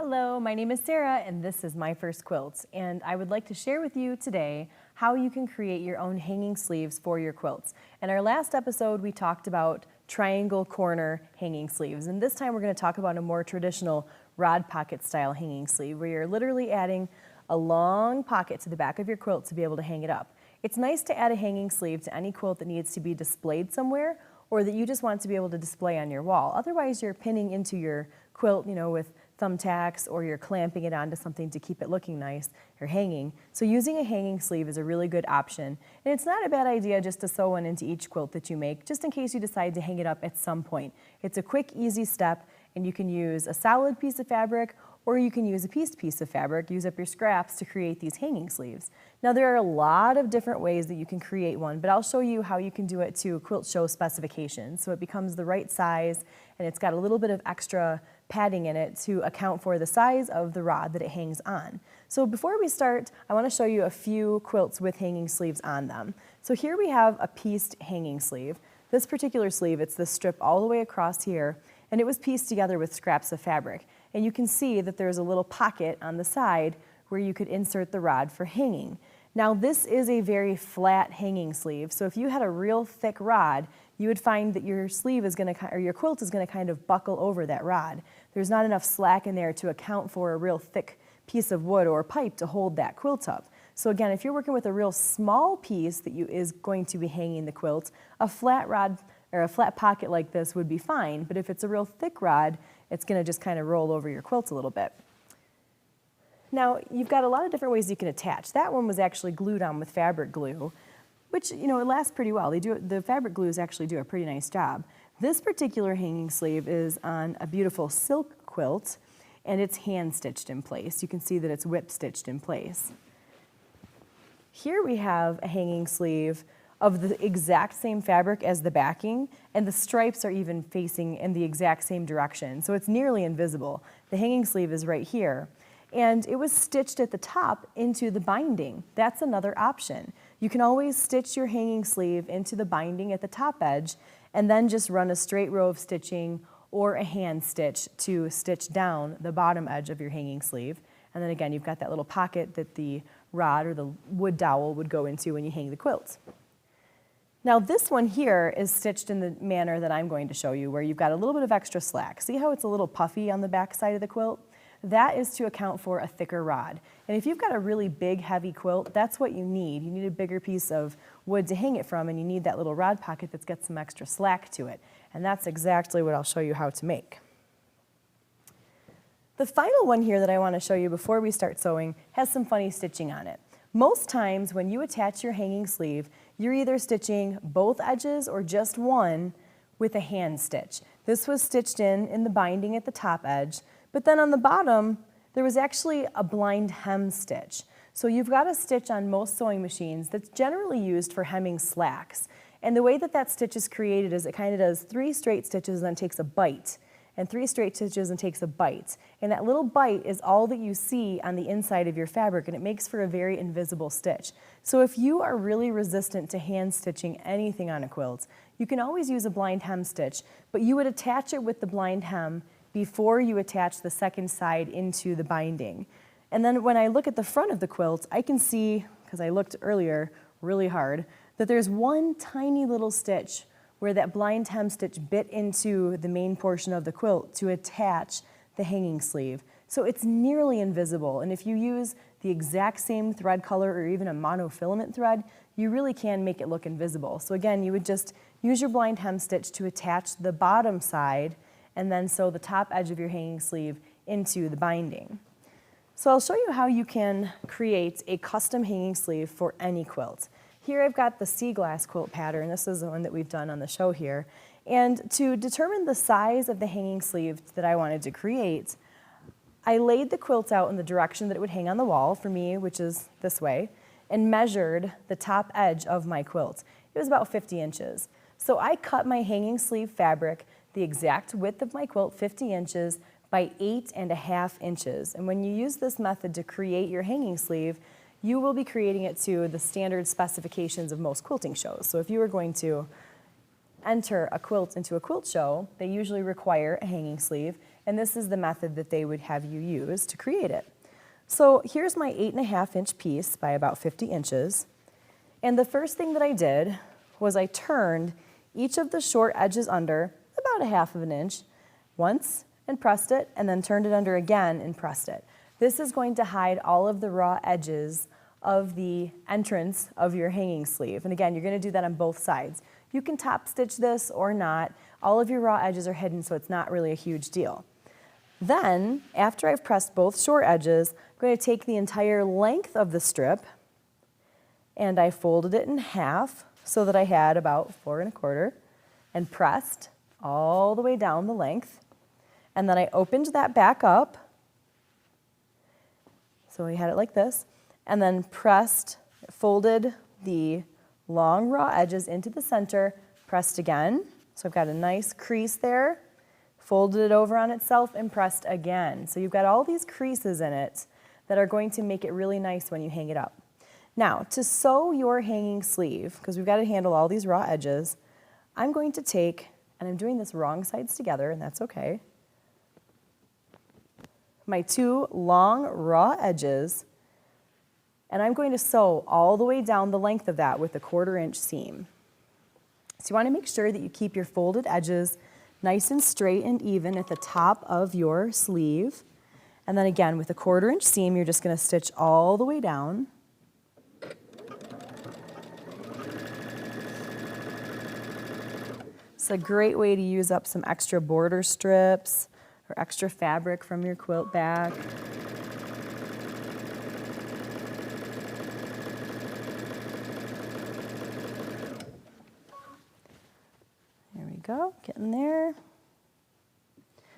Hello, my name is Sarah and this is My First Quilts, and I would like to share with you today how you can create your own hanging sleeves for your quilts. In our last episode we talked about triangle corner hanging sleeves, and this time we're going to talk about a more traditional rod pocket style hanging sleeve where you're literally adding a long pocket to the back of your quilt to be able to hang it up. It's nice to add a hanging sleeve to any quilt that needs to be displayed somewhere or that you just want to be able to display on your wall. Otherwise you're pinning into your quilt, with thumbtacks, or you're clamping it onto something to keep it looking nice or hanging. So using a hanging sleeve is a really good option. And it's not a bad idea just to sew one into each quilt that you make, just in case you decide to hang it up at some point. It's a quick, easy step, and you can use a solid piece of fabric or you can use a pieced piece of fabric, use up your scraps to create these hanging sleeves. Now there are a lot of different ways that you can create one, but I'll show you how you can do it to Quilt Show specifications so it becomes the right size and it's got a little bit of extra padding in it to account for the size of the rod that it hangs on. So before we start, I want to show you a few quilts with hanging sleeves on them. So here we have a pieced hanging sleeve. This particular sleeve, it's the strip all the way across here, and it was pieced together with scraps of fabric. And you can see that there's a little pocket on the side where you could insert the rod for hanging. Now this is a very flat hanging sleeve, so if you had a real thick rod, you would find that your sleeve is going to, or your quilt is going to kind of buckle over that rod. There's not enough slack in there to account for a real thick piece of wood or pipe to hold that quilt up. So again, if you're working with a real small piece that is going to be hanging the quilt, a flat rod or a flat pocket like this would be fine, but if it's a real thick rod, it's going to just kind of roll over your quilt a little bit. Now, you've got a lot of different ways you can attach. That one was actually glued on with fabric glue, which, it lasts pretty well. The fabric glues actually do a pretty nice job. This particular hanging sleeve is on a beautiful silk quilt, and it's hand stitched in place. You can see that it's whip stitched in place. Here we have a hanging sleeve of the exact same fabric as the backing, and the stripes are even facing in the exact same direction, so it's nearly invisible. The hanging sleeve is right here, and it was stitched at the top into the binding. That's another option. You can always stitch your hanging sleeve into the binding at the top edge, and then just run a straight row of stitching or a hand stitch to stitch down the bottom edge of your hanging sleeve. And then again, you've got that little pocket that the rod or the wood dowel would go into when you hang the quilt. Now this one here is stitched in the manner that I'm going to show you, where you've got a little bit of extra slack. See how it's a little puffy on the back side of the quilt? That is to account for a thicker rod. And if you've got a really big, heavy quilt, that's what you need. You need a bigger piece of wood to hang it from, and you need that little rod pocket that's got some extra slack to it. And that's exactly what I'll show you how to make. The final one here that I want to show you before we start sewing has some funny stitching on it. Most times when you attach your hanging sleeve, you're either stitching both edges or just one with a hand stitch. This was stitched in the binding at the top edge, but then on the bottom, there was actually a blind hem stitch. So you've got a stitch on most sewing machines that's generally used for hemming slacks. And the way that that stitch is created is it kind of does 3 straight stitches and then takes a bite, and 3 straight stitches and takes a bite. And that little bite is all that you see on the inside of your fabric, and it makes for a very invisible stitch. So if you are really resistant to hand stitching anything on a quilt, you can always use a blind hem stitch, but you would attach it with the blind hem before you attach the second side into the binding. And then when I look at the front of the quilt, I can see, because I looked earlier really hard, that there's one tiny little stitch where that blind hem stitch bit into the main portion of the quilt to attach the hanging sleeve. So it's nearly invisible, and if you use the exact same thread color or even a monofilament thread, you really can make it look invisible. So again, you would just use your blind hem stitch to attach the bottom side and then sew the top edge of your hanging sleeve into the binding. So I'll show you how you can create a custom hanging sleeve for any quilt. Here I've got the sea glass quilt pattern. This is the one that we've done on the show here. And to determine the size of the hanging sleeve that I wanted to create, I laid the quilt out in the direction that it would hang on the wall, for me, which is this way, and measured the top edge of my quilt. It was about 50 inches. So I cut my hanging sleeve fabric the exact width of my quilt, 50 inches, by 8.5 inches. And when you use this method to create your hanging sleeve, you will be creating it to the standard specifications of most quilting shows. So if you were going to enter a quilt into a quilt show, they usually require a hanging sleeve, and this is the method that they would have you use to create it. So here's my 8.5-inch piece by about 50 inches. And the first thing that I did was I turned each of the short edges under about 1/2 of an inch once and pressed it, and then turned it under again and pressed it. This is going to hide all of the raw edges of the entrance of your hanging sleeve. And again, you're going to do that on both sides. You can top stitch this or not. All of your raw edges are hidden, so it's not really a huge deal. Then, after I've pressed both short edges, I'm going to take the entire length of the strip and I folded it in half so that I had about 4 1/4 and pressed all the way down the length. And then I opened that back up. So we had it like this, and then folded the long raw edges into the center, pressed again. So I've got a nice crease there, folded it over on itself and pressed again. So you've got all these creases in it that are going to make it really nice when you hang it up. Now, to sew your hanging sleeve, because we've got to handle all these raw edges, I'm going to take, and I'm doing this wrong sides together, and that's okay, my 2 long raw edges, and I'm going to sew all the way down the length of that with a 1/4 inch seam. So you want to make sure that you keep your folded edges nice and straight and even at the top of your sleeve. And then again, with a 1/4 inch seam, you're just going to stitch all the way down. It's a great way to use up some extra border strips or extra fabric from your quilt back. There we go, getting there.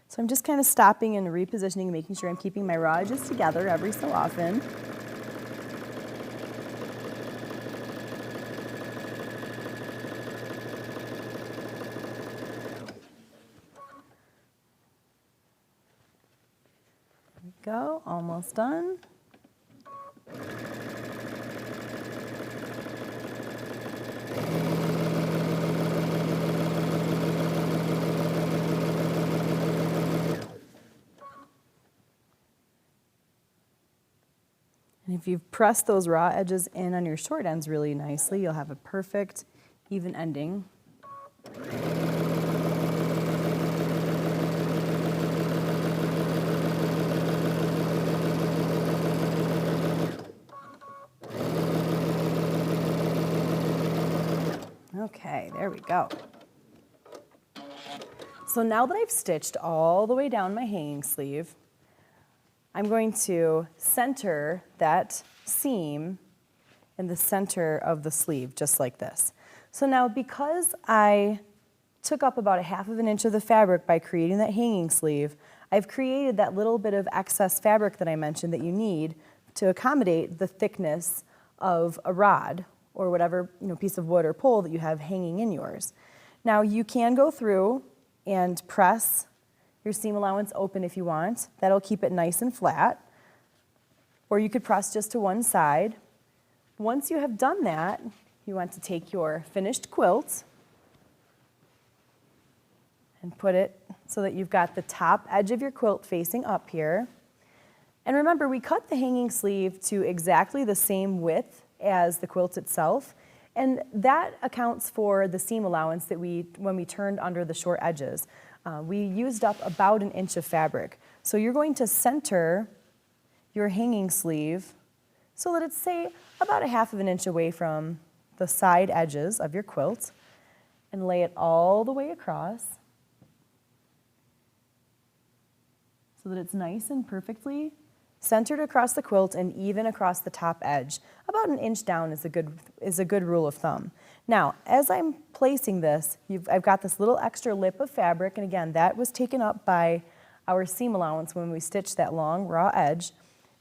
So I'm just kind of stopping and repositioning, making sure I'm keeping my raw edges together every so often. Go, almost done. And if you've pressed those raw edges in on your short ends really nicely, you'll have a perfect, even ending. Okay, there we go. So now that I've stitched all the way down my hanging sleeve, I'm going to center that seam in the center of the sleeve, just like this. So now, because I took up about 1/2 of an inch of the fabric by creating that hanging sleeve, I've created that little bit of excess fabric that I mentioned that you need to accommodate the thickness of a rod or whatever piece of wood or pole that you have hanging in yours. Now you can go through and press your seam allowance open if you want. That'll keep it nice and flat. Or you could press just to one side. Once you have done that, you want to take your finished quilt and put it so that you've got the top edge of your quilt facing up here. And remember, we cut the hanging sleeve to exactly the same width as the quilt itself, and that accounts for the seam allowance that when we turned under the short edges. We used up about 1 inch of fabric. So you're going to center your hanging sleeve so that it's, say, about 1/2 of an inch away from the side edges of your quilt, and lay it all the way across so that it's nice and perfectly centered across the quilt and even across the top edge. About 1 inch down is a good rule of thumb. Now, as I'm placing this, I've got this little extra lip of fabric, and again, that was taken up by our seam allowance when we stitched that long raw edge.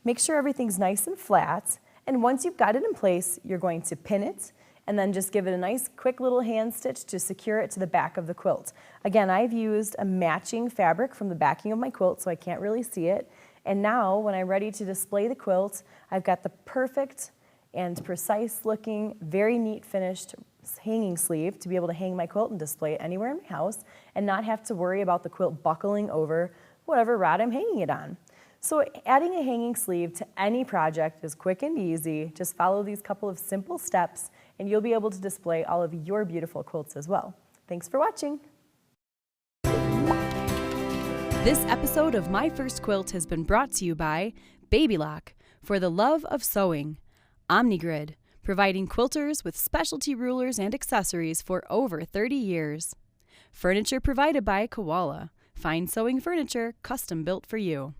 Make sure everything's nice and flat, and once you've got it in place, you're going to pin it and then just give it a nice quick little hand stitch to secure it to the back of the quilt. Again, I've used a matching fabric from the backing of my quilt, so I can't really see it. And now, when I'm ready to display the quilt, I've got the perfect and precise looking, very neat finished hanging sleeve to be able to hang my quilt and display it anywhere in my house and not have to worry about the quilt buckling over whatever rod I'm hanging it on. So adding a hanging sleeve to any project is quick and easy. Just follow these couple of simple steps and you'll be able to display all of your beautiful quilts as well. Thanks for watching. This episode of My First Quilt has been brought to you by Baby Lock, for the love of sewing, OmniGrid, providing quilters with specialty rulers and accessories for over 30 years. Furniture provided by Koala, fine sewing furniture custom built for you.